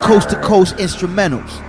Coast to coast instrumentals.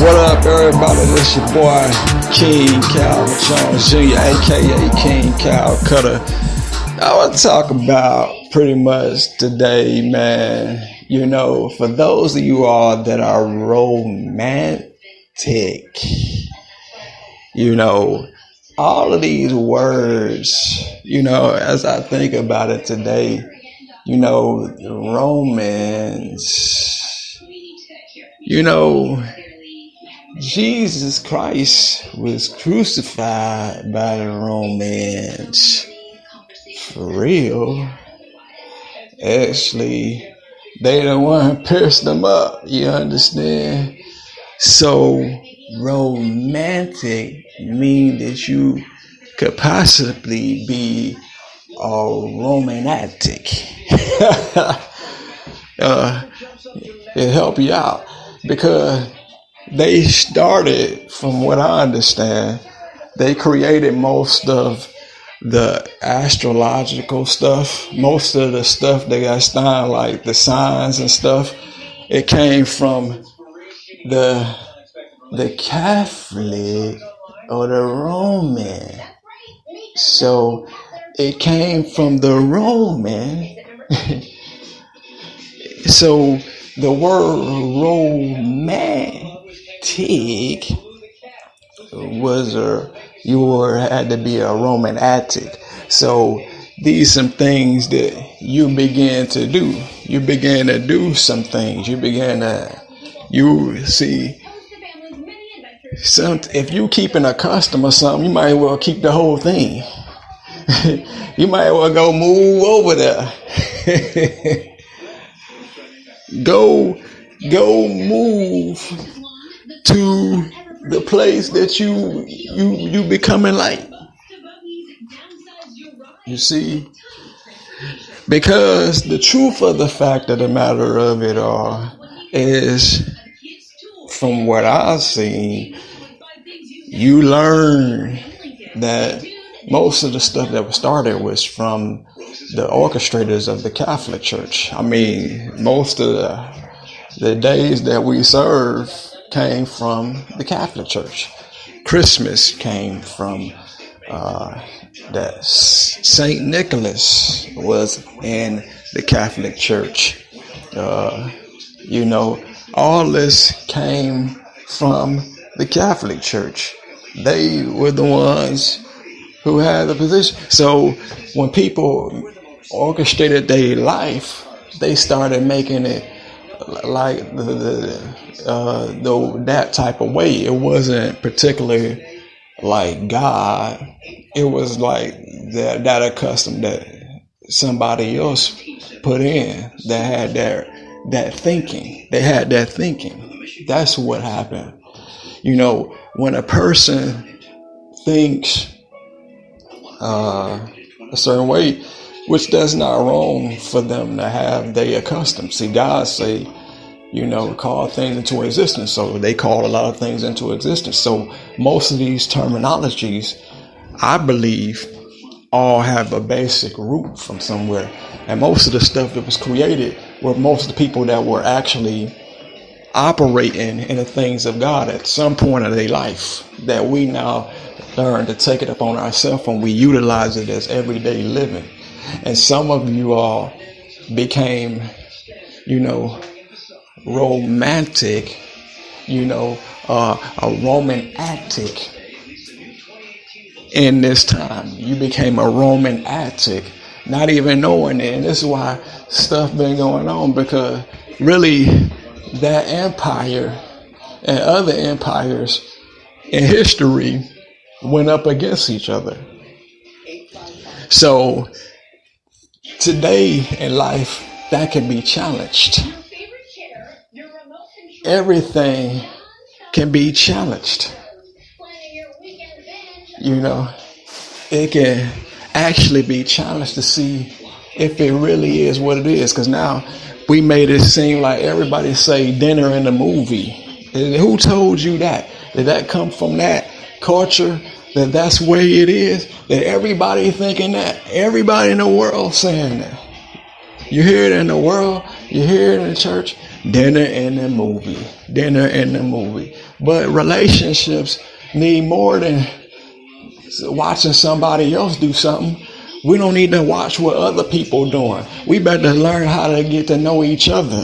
What up, everybody? This your boy King Calvin Jones Jr., aka King Cal Cutter. I want to talk about pretty much today, man. You know, for those of you all that are romantic, you know, all of these words, you know, as I think about it today, you know, romance, you know, Jesus Christ was crucified by the Romans. For real. Actually, they the one pierced them up. You understand? So, romantic mean that you could possibly be a romantic. It help you out because they started, from what I understand, they created most of the astrological stuff, most of the stuff they got started, like the signs and stuff. It came from the Catholic or the Roman. So it came from the Roman. So the word romantic was had to be a Roman attic. So these some things that you begin to do. You begin to do some things. You see some. If you keeping a custom or something, you might as well keep the whole thing. You might as well go move over there. Go move to the place that you becoming like. You see, because the truth of the fact of the matter of it all is, from what I've seen, you learn that most of the stuff that was started was from the orchestrators of the Catholic Church. I mean, most of the days that we serve came from the Catholic Church. Christmas came from that Saint Nicholas was in the Catholic Church. All this came from the Catholic Church. They were the ones who had the position. So when people orchestrated their life, they started making it like that type of way. It wasn't particularly like God. It was like that custom that somebody else put in that had that thinking. They had that thinking. That's what happened. When a person thinks a certain way, which that's not wrong for them to have their custom. See, God say, call things into existence. So they call a lot of things into existence. So most of these terminologies, I believe, all have a basic root from somewhere. And most of the stuff that was created were most of the people that were actually operating in the things of God at some point of their life, that we now learn to take it upon ourselves and we utilize it as everyday living. And some of you all became, romantic, a Roman attic in this time. You became a Roman attic, not even knowing it. And this is why stuff been going on, because really that empire and other empires in history went up against each other. So today in life, that can be challenged. Everything can be challenged. It can actually be challenged to see if it really is what it is. Because now we made it seem like everybody say dinner in the movie. Who told you that? Did that come from that culture? That's the way it is? That everybody thinking that? Everybody in the world saying that? You hear it in the world, you hear it in the church, dinner in the movie, dinner in the movie. But relationships need more than watching somebody else do something. We don't need to watch what other people doing. We better learn how to get to know each other.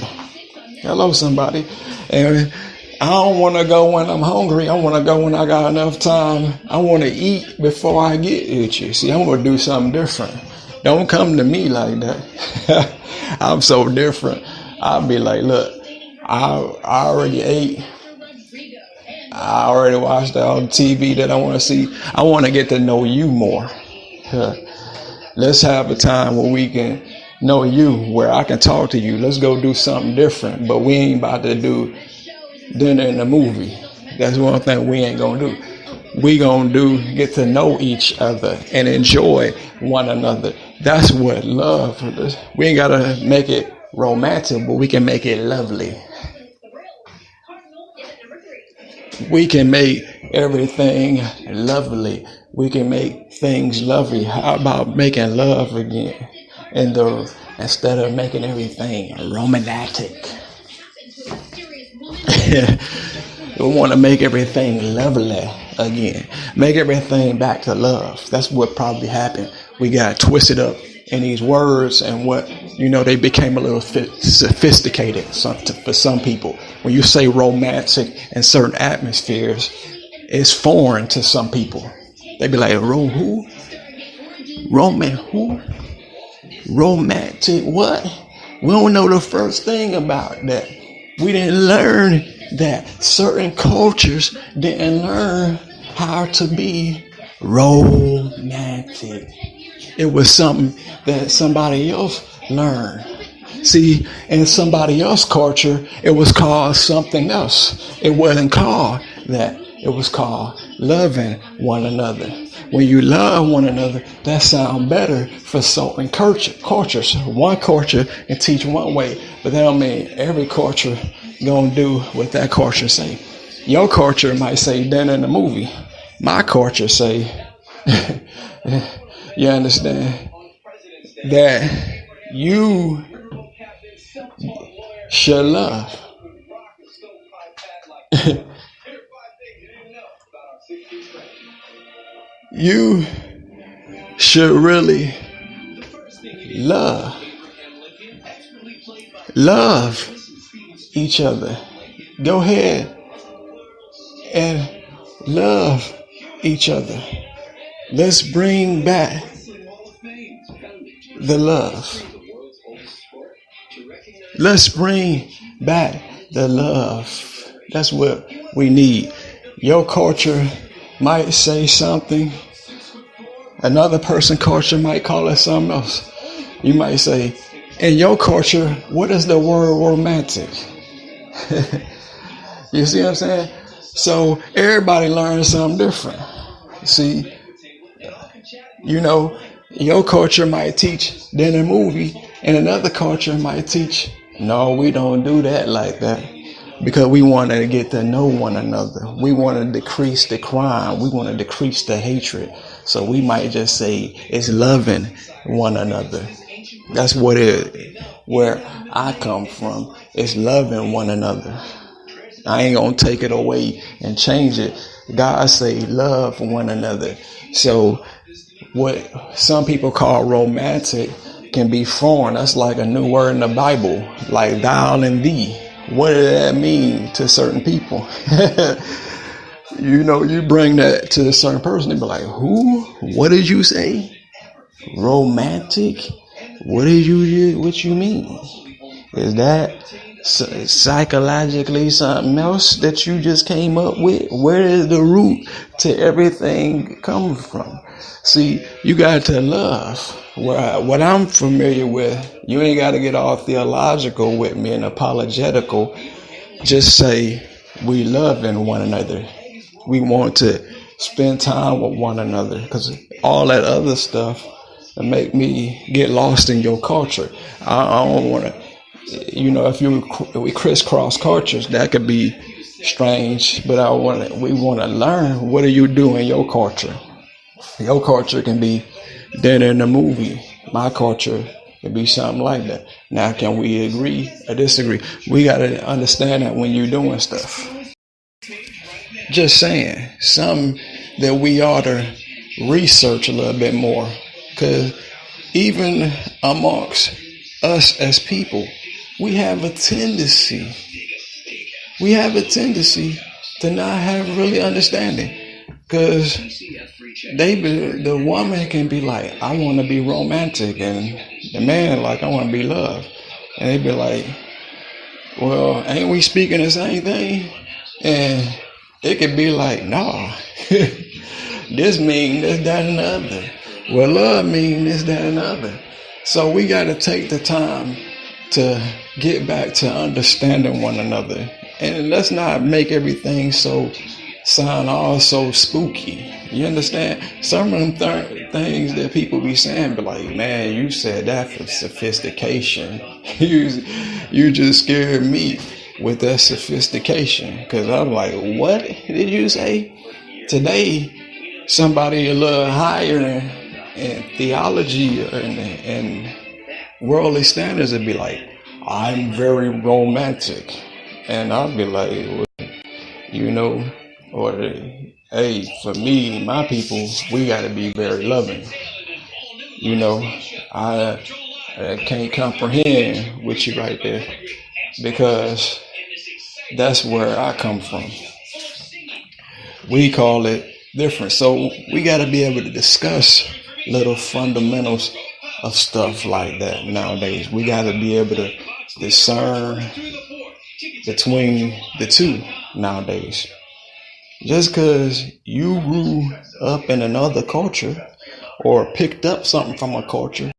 Hello, somebody. And I don't want to go when I'm hungry. I want to go when I got enough time. I want to eat before I get at you. See, I'm going to do something different. Don't come to me like that. I'm so different. I'll be like, look, I already ate. I already watched all the TV that I want to see. I want to get to know you more. Let's have a time where we can know you, where I can talk to you. Let's go do something different. But we ain't about to do dinner in the movie. That's one thing we ain't going to do. We going to get to know each other and enjoy one another. That's what love is. We ain't got to make it romantic, but we can make it lovely. We can make everything lovely. We can make things lovely. How about making love again? Instead of making everything romantic. We want to make everything lovely again. Make everything back to love. That's what probably happened. We got twisted up in these words, and they became a little sophisticated for some people. When you say romantic in certain atmospheres, it's foreign to some people. They be like, who? Roman who? Romantic what? We don't know the first thing about that. We didn't learn that. Certain cultures didn't learn how to be romantic. It was something that somebody else learned. See, in somebody else's culture, it was called something else. It wasn't called that. It was called loving one another. when you love one another, that sounds better for certain cultures. One culture can teach one way, but that don't mean every culture gonna do what that culture say. Your culture might say then in the movie. My culture say, you understand, that you should love. You should really love each other. Go ahead and love each other. Let's bring back the love. Let's bring back the love. That's what we need. Your culture might say something. Another person's culture might call it something else. You might say, in your culture, what is the word romantic? You see what I'm saying? So everybody learns something different. See, you know, your culture might teach then a movie, and another culture might teach, no, we don't do that like that. Because we want to get to know one another. We want to decrease the crime. We want to decrease the hatred. So we might just say it's loving one another. That's what where I come from. It's loving one another. I ain't going to take it away and change it. God say love one another. So what some people call romantic can be foreign. That's like a new word in the Bible, like thou and thee. What does that mean to certain people? You know, you bring that to a certain person, they be like, who? What did you say? Romantic? What you mean? Is that psychologically something else that you just came up with? Where is the root to everything come from? See, you got to love. What I'm familiar with, you ain't got to get all theological with me and apologetical. Just say we loving one another. We want to spend time with one another, because all that other stuff that make me get lost in your culture. I don't want to, you know, if we crisscross cultures, that could be strange. But we want to learn, what do you do in your culture? Your culture can be then in the movie. My culture can be something like that. Now, can we agree or disagree? We got to understand that when you're doing stuff. Just saying, something that we ought to research a little bit more. Because even amongst us as people, we have a tendency to not have really understanding. Because the woman can be like, I want to be romantic, and the man like, I want to be loved. And they be like, well, ain't we speaking the same thing? And it could be like, no, this mean this, that, and the other. Well, love mean this, that, and the other. So we got to take the time to get back to understanding one another. And let's not make everything sound all so spooky. You understand? Some of them things that people be saying, be like, man, you said that for sophistication. You just scared me with that sophistication. Because I'm like, what did you say? Today, somebody a little higher in theology and worldly standards would be like, I'm very romantic. And I'll be like, well, you know, or hey, for me, my people, we got to be very loving. You know, I can't comprehend with you right there, because that's where I come from. We call it different. So we got to be able to discuss little fundamentals of stuff like that nowadays. We got to be able to discern between the two nowadays. Just because you grew up in another culture or picked up something from a culture